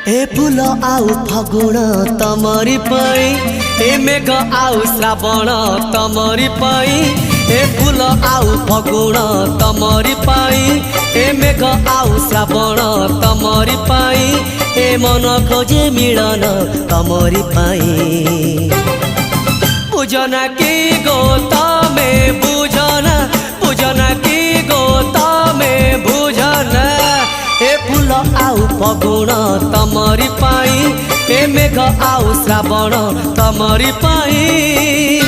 ए फूल आउ फगुण तमरी पाई, ए मेघ आउ श्रावण तमरी पाई। ए फूल आउ फगुण तमरी पाई, ए मेघ आउ श्रावण तमरी पाई। ए मन खोजे मिलन तमरी पाई। बुझना की गो तमे बुझना, बुझना की गो तमे बुझना। ए फूल आउ फगुण तमरी पाई, ए मेघ आउ श्रावण तमरी पाई।